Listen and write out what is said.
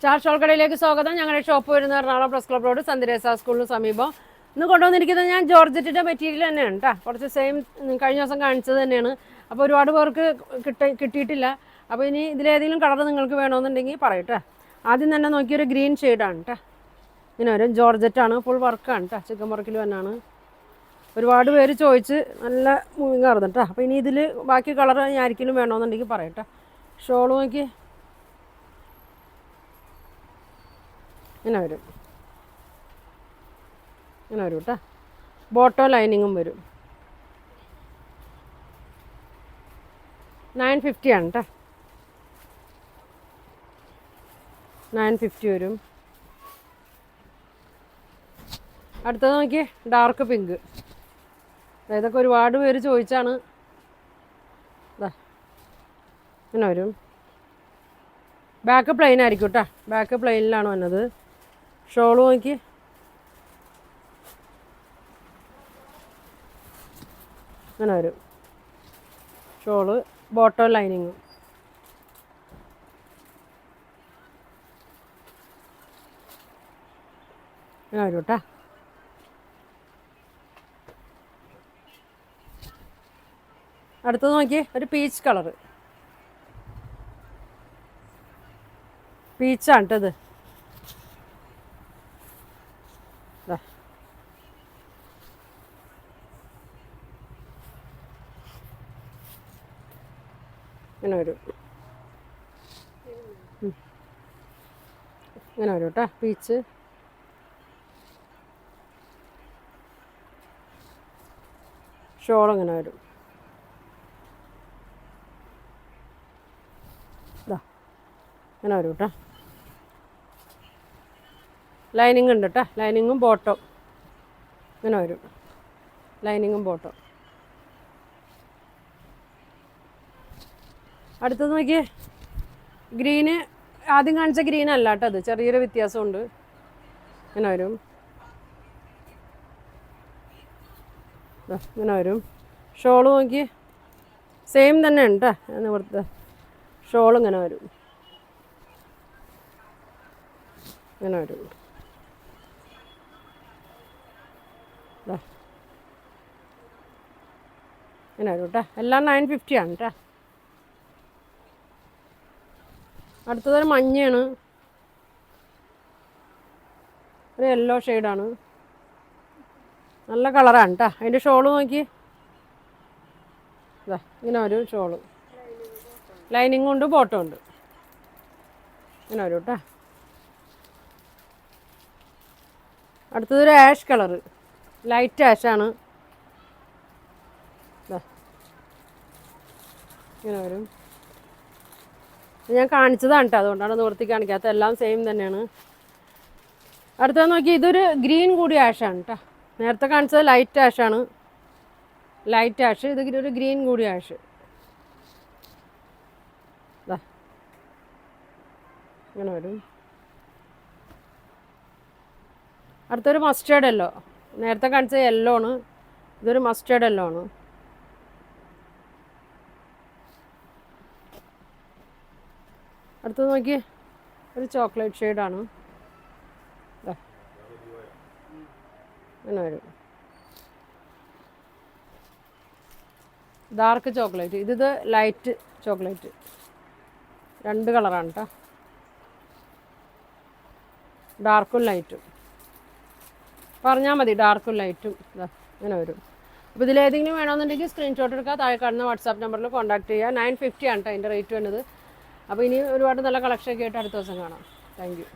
Star shawl കടയിലേക്ക് സ്വാഗതം. ഞങ്ങളുടെ ഷോപ്പ് വരുന്ന എറണാകുളം പ്രസ് ക്ലബ് റോഡ് സന്ധ്യരേസ സ്കൂളിന് സമീപം. ഇന്ന് കൊണ്ടുവന്നിരിക്കുന്നത് ഞാൻ ജോർജറ്റിൻ്റെ മെറ്റീരിയൽ തന്നെയാണ് കേട്ടോ. കുറച്ച് സെയിം കഴിഞ്ഞ ദിവസം കാണിച്ചത് തന്നെയാണ്. അപ്പോൾ ഒരുപാട് പേർക്ക് കിട്ടിയിട്ടില്ല. അപ്പോൾ ഇനി ഇതിലേതെങ്കിലും കളർ നിങ്ങൾക്ക് വേണമെന്നുണ്ടെങ്കിൽ പറയട്ടെ. ആദ്യം തന്നെ നോക്കിയൊരു ഗ്രീൻ ഷെയ്ഡാണ് കേട്ടോ. ഇങ്ങനെ വരും. ജോർജറ്റാണ്, ഫുൾ വർക്കാണ് കേട്ടോ. ചിക്കൻ വർക്കിൽ തന്നെയാണ്. ഒരുപാട് പേര് ചോദിച്ച് നല്ല മൂവിങ് ആയിരുന്നു കേട്ടോ. അപ്പോൾ ഇനി ഇതിൽ ബാക്കി കളർ ഞാൻ ആർക്കെങ്കിലും വേണമെന്നുണ്ടെങ്കിൽ പറയട്ടെ. ഷോൾ നോക്കി ഇങ്ങനെ വരും. ഇങ്ങനെ വരും കേട്ടോ. ബോട്ടോ ലൈനിങ്ങും വരും. 950 ആണ് കേട്ടോ. 950 വരും. അടുത്തത് നോക്കിയേ, ഡാർക്ക് പിങ്ക്. ഇതൊക്കെ ഒരുപാട് പേര് ചോദിച്ചാണ്. ഇങ്ങനെ വരും. ബാക്ക് പ്ലെയിൻ ആയിരിക്കും കേട്ടോ. ബാക്ക് പ്ലെയിനിലാണ് വന്നത്. ഷോള് നോക്കി ഇങ്ങനെ വരും. ഷോള് ബോട്ടോ ലൈനിങ്ങും. ഇങ്ങനെ വരും കേട്ടോ. അടുത്തത് നോക്കിയേ, ഒരു പീച്ച് കളറ്. പീച്ചാണ് കേട്ടോ ഇത്. ഇങ്ങനെ വരും. ഇങ്ങനെ വരും കേട്ടോ പീച്ച്. ഷോൾ ഇങ്ങനെ വരും. ഇങ്ങനെ വരും കേട്ടോ. ലൈനിങ് ഉണ്ട് കേട്ടോ. ലൈനിങ്ങും ബോട്ടോ ഇങ്ങനെ വരും. ലൈനിങ്ങും ബോട്ടോ. അടുത്തത് നോക്കിയേ, ഗ്രീന്. ആദ്യം കാണിച്ച ഗ്രീൻ അല്ല കേട്ടോ അത്. ചെറിയൊരു വ്യത്യാസമുണ്ട്. ഇങ്ങനെ വരും. ഇങ്ങനെ വരും. ഷോള് നോക്കിയേ, സെയിം തന്നെ ഉണ്ട് കേട്ടോ. ഇവിടുത്തെ ഷോൾ ഇങ്ങനെ വരും. ഇങ്ങനെ വരും. ഇങ്ങനെ വരും കേട്ടോ. എല്ലാം 950 ആണ് കേട്ടോ. അടുത്തതൊരു മഞ്ഞയാണ്. ഒരു യെല്ലോ ഷെയ്ഡാണ്. നല്ല കളറാണ് കേട്ടോ. അതിൻ്റെ ഷോള് നോക്കി. ഇങ്ങനെ വരും ഷോള്. ലൈനിങ്ങും ഉണ്ട്, ബോട്ടും ഉണ്ട്. ഇങ്ങനെ വരും കേട്ടോ. അടുത്തതൊരു ആഷ് കളറ്. ലൈറ്റ് ആഷാണ്. ഇങ്ങനെ വരും. ഞാൻ കാണിച്ചതാണ് കേട്ടോ, അതുകൊണ്ടാണ് നിവർത്തി കാണിക്കാത്തത്. എല്ലാം സെയിം തന്നെയാണ്. അടുത്തത് നോക്കി, ഇതൊരു ഗ്രീൻ കൂടി ആഷാണ് കേട്ടോ. നേരത്തെ കാണിച്ചത് ലൈറ്റ് ആഷാണ്. Light ash. ഇത് ഒരു ഗ്രീൻ കൂടി ആഷ്. ഇങ്ങനെ വരും. അടുത്തൊരു മസ്റ്റേർഡ് യെല്ലോ. നേരത്തെ കാണിച്ചത് യെല്ലോ ആണ്. ഇതൊരു മസ്റ്റേർഡ് യെല്ലോ ആണ്. അടുത്തത് നോക്കി, ഒരു ചോക്ലേറ്റ് ഷെയ്ഡാണ്. ഇങ്ങനെ വരും. Dark chocolate. ഇത് ലൈറ്റ് ചോക്ലേറ്റ്. രണ്ട് കളറാണ് കേട്ടോ. ഡാർക്കും ലൈറ്റും പറഞ്ഞാൽ മതി. ഡാർക്കും ലൈറ്റും ഇങ്ങനെ വരും. അപ്പോൾ ഇതിലേതെങ്കിലും വേണമെന്നുണ്ടെങ്കിൽ സ്ക്രീൻഷോട്ട് എടുക്കുക. താഴെ കാണുന്ന വാട്സാപ്പ് നമ്പറിൽ കോൺടാക്ട് ചെയ്യുക. 950 ആണ് കേട്ടോ അതിൻ്റെ റേറ്റ് വരുന്നത്. അപ്പോൾ ഇനി ഒരുപാട് നല്ല കളക്ഷനൊക്കെ ആയിട്ട് അടുത്ത ദിവസം കാണാം. Thank you.